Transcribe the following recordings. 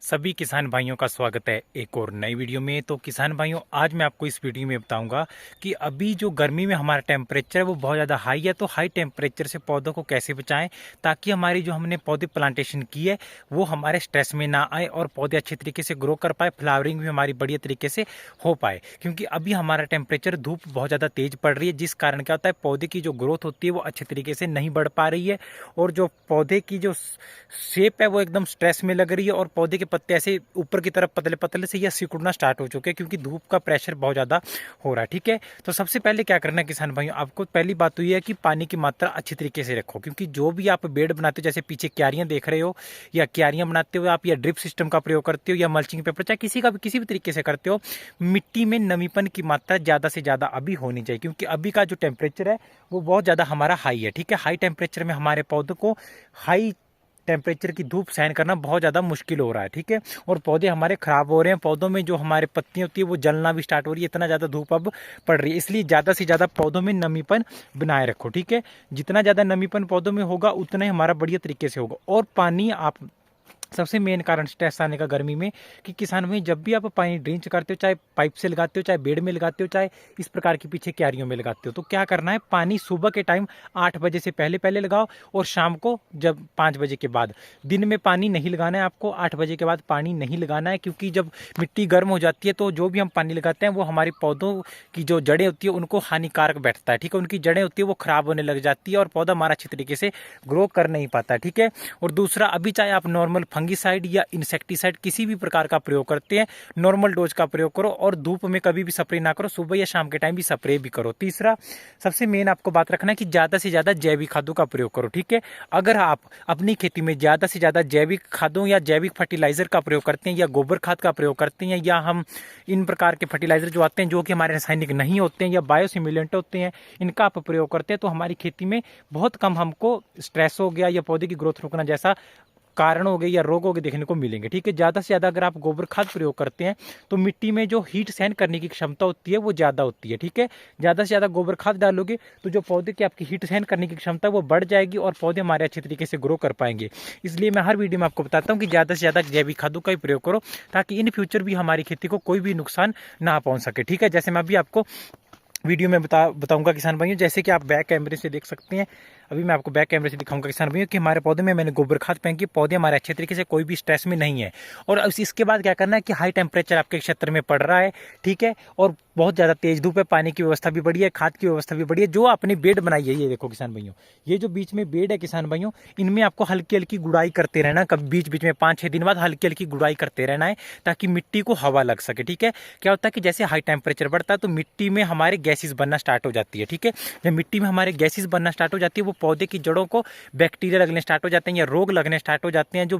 सभी किसान भाइयों का स्वागत है एक और नई वीडियो में। तो किसान भाइयों, आज मैं आपको इस वीडियो में बताऊंगा कि अभी जो गर्मी में हमारा टेम्परेचर है वो बहुत ज़्यादा हाई है। तो हाई टेम्परेचर से पौधों को कैसे बचाएं ताकि हमारी जो हमने पौधे प्लांटेशन की है वो हमारे स्ट्रेस में ना आए और पौधे अच्छे तरीके से ग्रो कर पाए, फ्लावरिंग भी हमारी बढ़िया तरीके से हो पाए। क्योंकि अभी हमारा टेम्परेचर, धूप बहुत ज़्यादा तेज पड़ रही है, जिस कारण क्या होता है पौधे की जो ग्रोथ होती है वो अच्छे तरीके से नहीं बढ़ पा रही है और जो पौधे की जो शेप है वो एकदम स्ट्रेस में लग रही है और पौधे के पत्ते ऐसे ऊपर की तरफ पतले पतले से या सिकुड़ना स्टार्ट हो चुके हैं क्योंकि धूप का प्रेशर बहुत ज़्यादा हो रहा है। ठीक है, तो सबसे पहले क्या करना है किसान भाइयों, आपको पहली बात तो ये है कि पानी की मात्रा अच्छी तरीके से रखो। क्योंकि जो भी आप बेड बनाते हो, जैसे पीछे क्यारियां देख रहे हो या क्यारियां बनाते हो आप, या ड्रिप सिस्टम का प्रयोग करते हो या मल्चिंग पेपर, चाहे किसी भी तरीके से करते हो, मिट्टी में नमीपन की मात्रा ज़्यादा से ज़्यादा अभी होनी चाहिए। क्योंकि अभी का जो टेम्परेचर है वो बहुत ज़्यादा हमारा हाई है। ठीक है, हाई टेम्परेचर में हमारे पौधों को हाई टेम्परेचर की धूप सहन करना बहुत ज़्यादा मुश्किल हो रहा है। ठीक है, और पौधे हमारे ख़राब हो रहे हैं, पौधों में जो हमारे पत्तियां होती है वो जलना भी स्टार्ट हो रही है, इतना ज़्यादा धूप अब पड़ रही है। इसलिए ज़्यादा से ज़्यादा पौधों में नमीपन बनाए रखो। ठीक है, जितना ज़्यादा नमीपन पौधों में होगा उतना ही हमारा बढ़िया तरीके से होगा। और पानी, आप सबसे मेन कारण स्ट्रेस आने का गर्मी में कि किसान भाई जब भी आप पानी ड्रिंच करते हो, चाहे पाइप से लगाते हो, चाहे बेड में लगाते हो, चाहे इस प्रकार के पीछे क्यारियों में लगाते हो, तो क्या करना है, पानी सुबह के टाइम 8 बजे से पहले पहले लगाओ और शाम को जब 5 बजे के बाद। दिन में पानी नहीं लगाना है आपको, 8 बजे के बाद पानी नहीं लगाना है। क्योंकि जब मिट्टी गर्म हो जाती है तो जो भी हम पानी लगाते हैं वो हमारे पौधों की जो जड़ें होती है उनको हानिकारक बैठता है। ठीक है, उनकी जड़ें होती है वो खराब होने लग जाती है और पौधा हमारा अच्छी तरीके से ग्रो कर नहीं पाता। ठीक है, और दूसरा, अभी चाहे आप नॉर्मल फंगीसाइड या इंसेक्टिसाइड किसी भी प्रकार का प्रयोग करते हैं, नॉर्मल डोज का प्रयोग करो और धूप में कभी भी स्प्रे ना करो, सुबह या शाम के टाइम भी स्प्रे भी करो। तीसरा, सबसे मेन आपको बात रखना है कि ज्यादा से ज्यादा जैविक खादों का प्रयोग करो। ठीक है, अगर आप अपनी खेती में ज्यादा से ज्यादा जैविक खादों या जैविक फर्टिलाइजर का प्रयोग करते हैं या गोबर खाद का प्रयोग करते हैं, या हम इन प्रकार के फर्टिलाइजर जो आते हैं जो कि हमारे रासायनिक नहीं होते हैं या बायोसिमुलेंट होते हैं, इनका आप प्रयोग करते हैं, तो हमारी खेती में बहुत कम हमको स्ट्रेस हो गया या पौधे की ग्रोथ रुकना जैसा कारण हो गए या रोग हो गए देखने को मिलेंगे। ठीक है, ज़्यादा से ज़्यादा अगर आप गोबर खाद प्रयोग करते हैं तो मिट्टी में जो हीट सहन करने की क्षमता होती है वो ज़्यादा होती है। ठीक है, ज़्यादा से ज़्यादा गोबर खाद डालोगे तो जो पौधे की आपकी हीट सहन करने की क्षमता वो बढ़ जाएगी और पौधे हमारे अच्छे तरीके से ग्रो कर पाएंगे। इसलिए मैं हर वीडियो में आपको बताता हूँ कि ज़्यादा से ज़्यादा जैविक खादों का ही प्रयोग करो ताकि इन फ्यूचर भी हमारी खेती को कोई भी नुकसान ना पहुँच सके। ठीक है, जैसे मैं अभी आपको वीडियो में बताऊंगा किसान भाइयों, जैसे कि आप बैक कैमरे से देख सकते हैं। अभी मैं आपको बैक कैमरे से दिखाऊंगा किसान भाइयों कि हमारे पौधे में मैंने गोबर खाद फेंकी, पौधे हमारे अच्छे तरीके से कोई भी स्ट्रेस में नहीं है। और इसके बाद क्या करना है कि हाई टेम्परेचर आपके क्षेत्र में पड़ रहा है, ठीक है, और बहुत ज़्यादा तेज धूप है, पानी की व्यवस्था भी बढ़िया है, खाद की व्यवस्था भी बढ़िया है। जो आपने बेड बनाई है, ये देखो किसान भाइयों, ये जो बीच में बेड है किसान भाइयों, इनमें आपको हल्की हल्की गुड़ाई करते रहना, कभी बीच बीच में 5-6 दिन बाद हल्की हल्की गुड़ाई करते रहना है ताकि मिट्टी को हवा लग सके। ठीक है, क्या होता है कि जैसे हाई टेम्परेचर बढ़ता है तो मिट्टी में हमारे गैसेस बनना स्टार्ट हो जाती है। ठीक है, जब मिट्टी में हमारे गैसेस बनना स्टार्ट हो जाती है वो पौधे की जड़ों को बैक्टीरिया लगने स्टार्ट हो जाते हैं या रोग लगने स्टार्ट हो जाते हैं। जो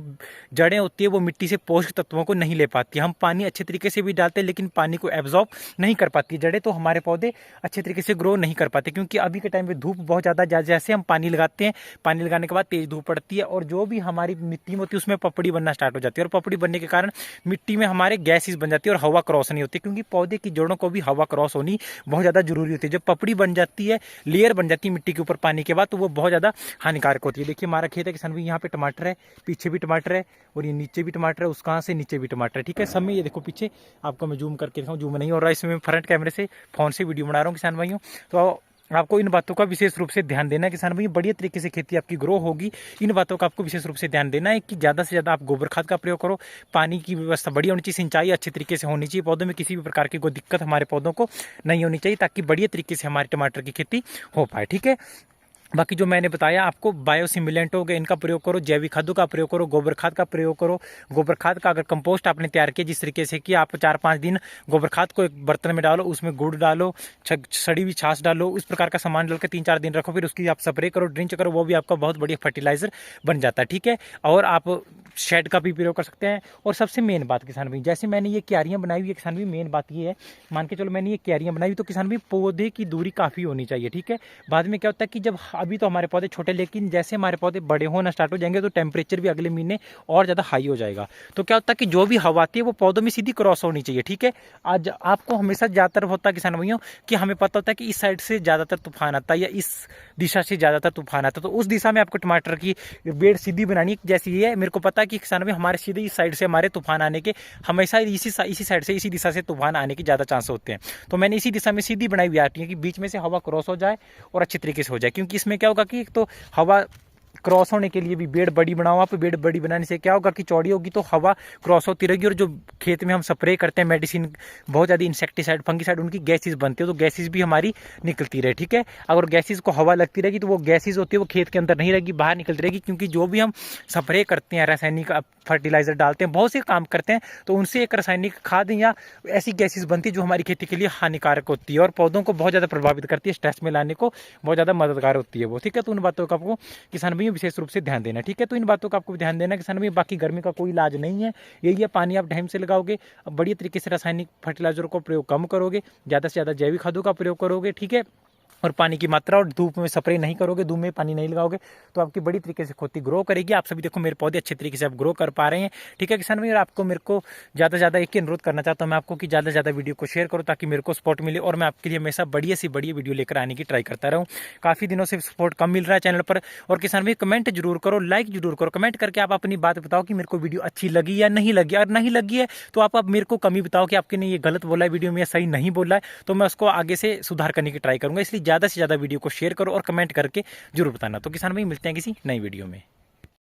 जड़ें होती है वो मिट्टी से पोषक तत्वों को नहीं ले पाती। हम पानी अच्छे तरीके से भी डालते हैं लेकिन पानी को एब्जॉर्ब नहीं कर पाती जड़ें, तो हमारे पौधे अच्छे तरीके से ग्रो नहीं कर पाते। क्योंकि अभी के टाइम पे धूप बहुत ज़्यादा, जैसे हम पानी लगाते हैं, पानी लगाने के बाद तेज धूप पड़ती है और जो भी हमारी मिट्टी में होती है उसमें पपड़ी बनना स्टार्ट हो जाती है और पपड़ी बनने के कारण मिट्टी में हमारे गैसेस बन जाती है और हवा क्रॉस नहीं होती। क्योंकि पौधे की जड़ों को भी हवा क्रॉस होनी बहुत ज़्यादा जरूरी होती है। जब पपड़ी बन जाती है, लेयर बन जाती है मिट्टी के ऊपर पानी के बाद, तो वो बहुत ज़्यादा हानिकारक होती है। देखिए हमारा खेत है किसान भाई, यहाँ पे टमाटर है, पीछे भी टमाटर है और ये नीचे भी टमाटर है, उस कहाँ से नीचे भी टमाटर है। ठीक है, सब में ये देखो पीछे, आपको मैं जूम करके दिखाऊँ, जूम नहीं हो रहा है, इसमें फ्रंट कैमरे से फोन से वीडियो बना रहा हूँ किसान भाइयों। तो आपको इन बातों का विशेष रूप से ध्यान देना है किसान भाई, बढ़िया तरीके से खेती आपकी ग्रो होगी। इन बातों का आपको विशेष रूप से ध्यान देना है कि ज़्यादा से ज़्यादा आप गोबर खाद का प्रयोग करो, पानी की व्यवस्था बढ़िया होनी चाहिए, सिंचाई अच्छे तरीके से होनी चाहिए, पौधों में किसी भी प्रकार की कोई दिक्कत हमारे पौधों को नहीं होनी चाहिए ताकि बढ़िया तरीके से हमारे टमाटर की खेती हो पाए। ठीक है, बाकी जो मैंने बताया आपको, बायोसिमुलेंट हो गए, इनका प्रयोग करो, जैविक खादों का प्रयोग करो, गोबर खाद का प्रयोग करो। गोबर खाद का अगर कंपोस्ट आपने तैयार किया जिस तरीके से कि आप 4-5 दिन गोबर खाद को एक बर्तन में डालो, उसमें गुड़ डालो, सड़ी हुई छाछ डालो, उस प्रकार का सामान डाल के 3-4 दिन रखो, फिर उसकी आप स्प्रे करो, ड्रिंच करो, वो भी आपका बहुत बढ़िया फर्टिलाइजर बन जाता है। ठीक है, और आप शेड का भी प्रयोग कर सकते हैं। और सबसे मेन बात किसान भाई, जैसे मैंने ये क्यारियां बनाई हुई है किसान भाई, मेन बात ये है, मान के चलो मैंने ये क्यारियां बनाई हुई, तो किसान भाई पौधे की दूरी काफ़ी होनी चाहिए। ठीक है, बाद में क्या होता है कि जब अभी तो हमारे पौधे छोटे, लेकिन जैसे हमारे पौधे बड़े होना स्टार्ट हो जाएंगे तो टेम्परेचर भी अगले महीने और ज़्यादा हाई हो जाएगा। तो क्या होता है कि जो भी हवा आती है वो पौधों में सीधी क्रॉस होनी चाहिए, ठीक है। आज आपको हमेशा ज़्यादातर होता है किसान भाइयों कि हमें पता होता है कि इस साइड से ज़्यादातर तूफान आता है या इस दिशा से ज़्यादातर तूफान आता है, तो उस दिशा में आपको टमाटर की बेड़ सीधी बनानी। जैसे ये है, मेरे को पता है कि किसान भाई हमारे सीधे इस साइड से हमारे तूफान आने के हमेशा इसी साइड से, इसी दिशा से तूफान आने के ज़्यादा चांस होते हैं। तो मैंने इसी दिशा में सीधी बनाई हुई आती है कि बीच में से हवा क्रॉस हो जाए और अच्छी तरीके से हो जाए, क्योंकि इसमें क्या होगा कि एक तो हवा क्रॉस होने के लिए भी बेड़ बड़ी बनाओ आप। बेड़ बड़ी बनाने से क्या होगा कि चौड़ी होगी तो हवा क्रॉस होती रहेगी, और जो खेत में हम स्प्रे करते हैं मेडिसिन, बहुत ज़्यादा इंसेक्टिसाइड फंगिसाइड, उनकी गैसेज बनती है, तो गैसेज भी हमारी निकलती रहे, ठीक है। अगर गैसेज को हवा लगती रहेगी तो वो गैसेज होती है वो खेत के अंदर नहीं रहेगी, बाहर निकलती रहेगी, क्योंकि जो भी हम स्प्रे करते हैं, रासायनिक फर्टिलाइजर डालते हैं, बहुत से काम करते हैं, तो उनसे एक रासायनिक खाद या ऐसी गैसेज बनती है जो हमारी खेती के लिए हानिकारक होती है और पौधों को बहुत ज़्यादा प्रभावित करती है, स्ट्रेस में लाने को बहुत ज़्यादा मददगार होती है वो, ठीक है। तो उन बातों का आपको किसान भाइयों विशेष रूप से ध्यान देना, ठीक है। तो इन बातों का आपको ध्यान देना किसान भाई। बाकी गर्मी का कोई इलाज नहीं है, यही है पानी आप टाइम से लगाओगे, बढ़िया तरीके से रासायनिक फर्टिलाइजर का प्रयोग कम करोगे, ज़्यादा से ज़्यादा जैविक खादों का प्रयोग करोगे, ठीक है। और पानी की मात्रा, और धूप में स्प्रे नहीं करोगे, धूप में पानी नहीं लगाओगे, तो आपकी बड़ी तरीके से खेती ग्रो करेगी। आप सभी देखो मेरे पौधे अच्छे तरीके से आप ग्रो कर पा रहे हैं, ठीक है किसान भाई। और आपको मेरे को ज़्यादा से ज़्यादा एक ही अनुरोध करना चाहता हूँ मैं आपको कि ज़्यादा से ज़्यादा वीडियो को शेयर करो, ताकि मेरे को सपोर्ट मिले और मैं आपके लिए हमेशा बढ़िया सी बढ़िया वीडियो लेकर आने की ट्राई करता रहूँ। काफ़ी दिनों से सपोर्ट कम मिल रहा है चैनल पर। और किसान भाई कमेंट जरूर करो, लाइक जरूर करो, कमेंट करके आप अपनी बात बताओ कि मेरे को वीडियो अच्छी लगी या नहीं लगी। और नहीं लगी है तो आप मेरे को कमी बताओ कि आपके ने ये गलत बोला है वीडियो में या सही नहीं बोला है, तो मैं उसको आगे से सुधार करने की ट्राई करूँगा। इसलिए ज़्यादा से ज़्यादा वीडियो को शेयर करो और कमेंट करके जरूर बताना। तो किसान भाई मिलते हैं किसी नई वीडियो में।